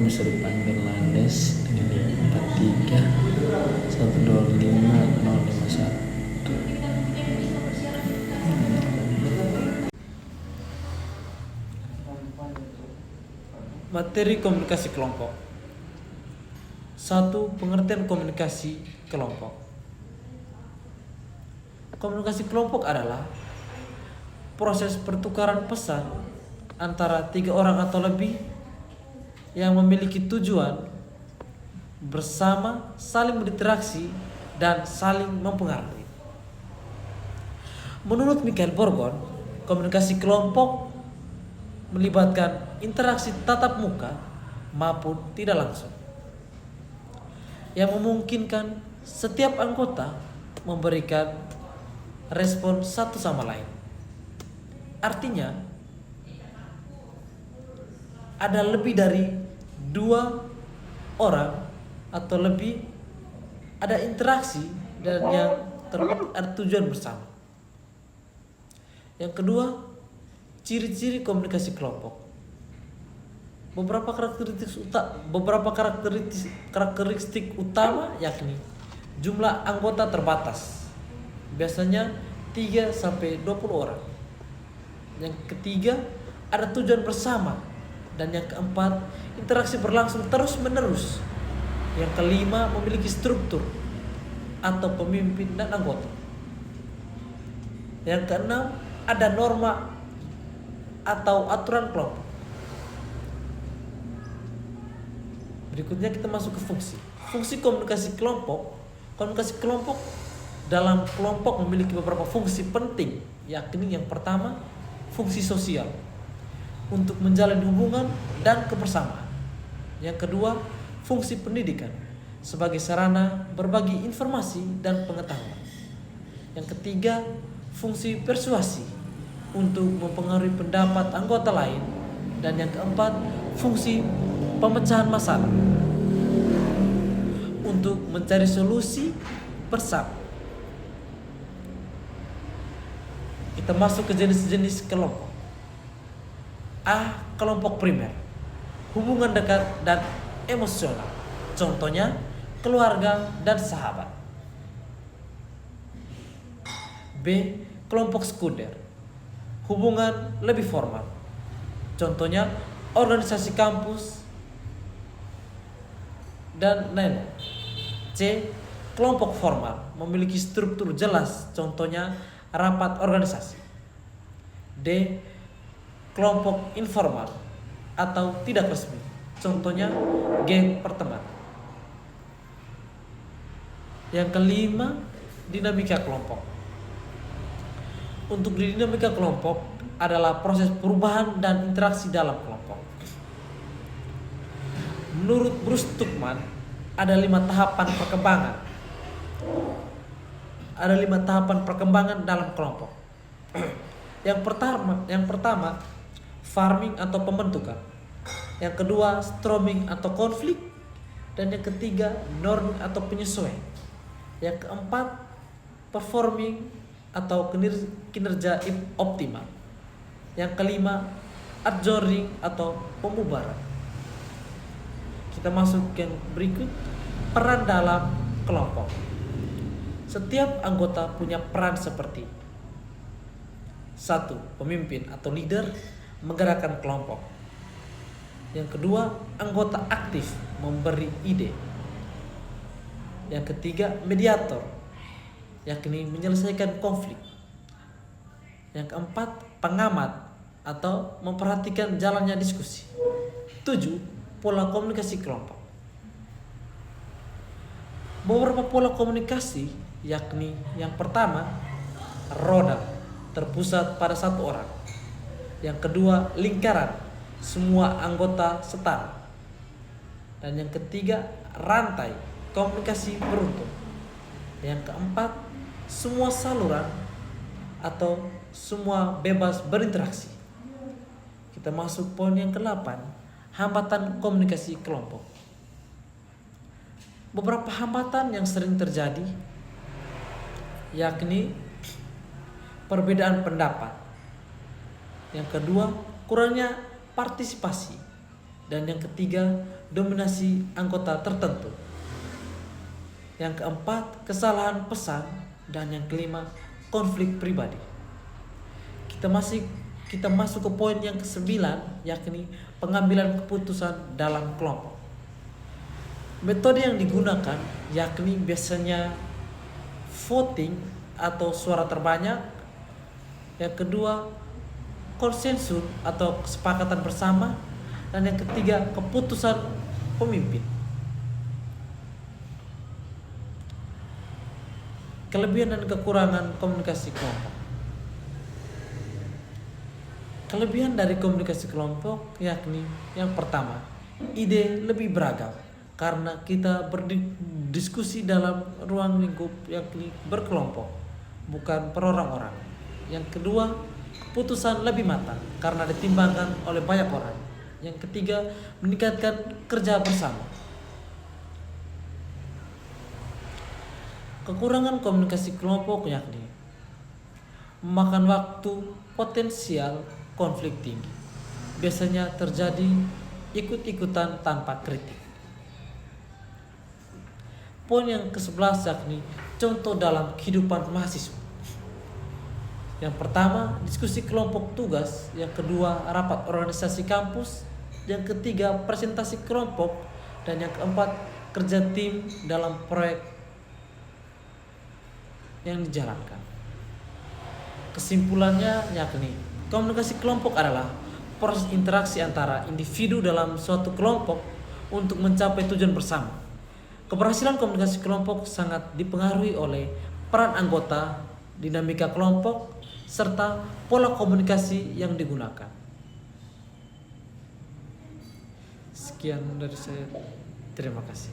bisa dipanggil Landes. Ini dia 43 125 051. Materi komunikasi kelompok. 1. Pengertian komunikasi kelompok. Komunikasi kelompok adalah proses pertukaran pesan antara 3 orang atau lebih yang memiliki tujuan bersama, saling berinteraksi dan saling mempengaruhi. Menurut Michael Borgon, komunikasi kelompok melibatkan interaksi tatap muka maupun tidak langsung yang memungkinkan setiap anggota memberikan respon satu sama lain. Artinya, ada lebih dari 2 orang atau lebih, ada interaksi dan yang ada tujuan bersama. Yang kedua, ciri-ciri komunikasi kelompok. Beberapa karakteristik utama yakni jumlah anggota terbatas, biasanya 3-20 orang. Yang ketiga, ada tujuan bersama. Dan yang keempat, interaksi berlangsung terus-menerus. Yang kelima, memiliki struktur atau pemimpin dan anggota. Yang keenam, ada norma atau aturan kelompok. Berikutnya kita masuk ke fungsi. Fungsi komunikasi kelompok. Komunikasi kelompok dalam kelompok memiliki beberapa fungsi penting, yakni yang pertama, fungsi sosial untuk menjalin hubungan dan kebersamaan. Yang kedua, fungsi pendidikan sebagai sarana berbagi informasi dan pengetahuan. Yang ketiga, fungsi persuasi untuk mempengaruhi pendapat anggota lain. Dan yang keempat, fungsi pemecahan masalah untuk mencari solusi bersama. Kita masuk ke jenis-jenis kelompok. A. Kelompok primer, hubungan dekat dan emosional, contohnya keluarga dan sahabat. B. Kelompok sekunder, hubungan lebih formal, contohnya organisasi kampus dan lain. C. Kelompok formal, memiliki struktur jelas, contohnya rapat organisasi. D. Kelompok informal atau tidak resmi, contohnya geng pertemanan. Yang kelima, dinamika kelompok. Untuk dinamika kelompok adalah proses perubahan dan interaksi dalam kelompok. Menurut Bruce Tuckman, ada 5 tahapan perkembangan. Ada 5 tahapan perkembangan dalam kelompok. Yang pertama, farming atau pembentukan. Yang kedua, storming atau konflik. Dan yang ketiga, norming atau penyesuaian. Yang keempat, performing atau kinerja optimal. Yang kelima, adjourning atau pembubaran. Kita masuk ke yang berikut, peran dalam kelompok. Setiap anggota punya peran seperti 1. Pemimpin atau leader menggerakkan kelompok. Yang kedua, anggota aktif memberi ide. Yang ketiga, mediator, yakni menyelesaikan konflik. Yang keempat, pengamat atau memperhatikan jalannya diskusi. 7. Pola komunikasi kelompok. Beberapa pola komunikasi yakni yang pertama, roda terpusat pada 1 orang. Yang kedua, lingkaran, semua anggota setara. Dan yang ketiga, rantai komunikasi beruntun. Yang keempat, semua saluran atau semua bebas berinteraksi. Kita masuk poin yang ke-8, hambatan komunikasi kelompok. Beberapa hambatan yang sering terjadi yakni perbedaan pendapat. Yang kedua, kurangnya partisipasi. Dan yang ketiga, dominasi anggota tertentu. Yang keempat, kesalahan pesan. Dan yang kelima, konflik pribadi. Kita masuk ke poin yang ke-9, yakni pengambilan keputusan dalam kelompok. Metode yang digunakan yakni biasanya voting atau suara terbanyak. Yang kedua, konsensus atau kesepakatan bersama. Dan yang ketiga, keputusan pemimpin. Kelebihan dan kekurangan komunikasi kelompok. Kelebihan dari komunikasi kelompok yakni yang pertama, ide lebih beragam karena kita berdiskusi dalam ruang lingkup yakni berkelompok, bukan per orang-orang. Yang kedua, keputusan lebih matang karena ditimbangkan oleh banyak orang. Yang ketiga, meningkatkan kerja bersama. Kekurangan komunikasi kelompok yakni memakan waktu, potensial konflik tinggi. Biasanya terjadi ikut-ikutan tanpa kritik. Poin yang ke-11 yakni contoh dalam kehidupan mahasiswa. Yang pertama, diskusi kelompok tugas. Yang kedua, rapat organisasi kampus. Yang ketiga, presentasi kelompok. Dan yang keempat, kerja tim dalam proyek yang dijalankan. Kesimpulannya yakni komunikasi kelompok adalah proses interaksi antara individu dalam suatu kelompok untuk mencapai tujuan bersama. Keberhasilan komunikasi kelompok sangat dipengaruhi oleh peran anggota, dinamika kelompok, serta pola komunikasi yang digunakan. Sekian dari saya. Terima kasih.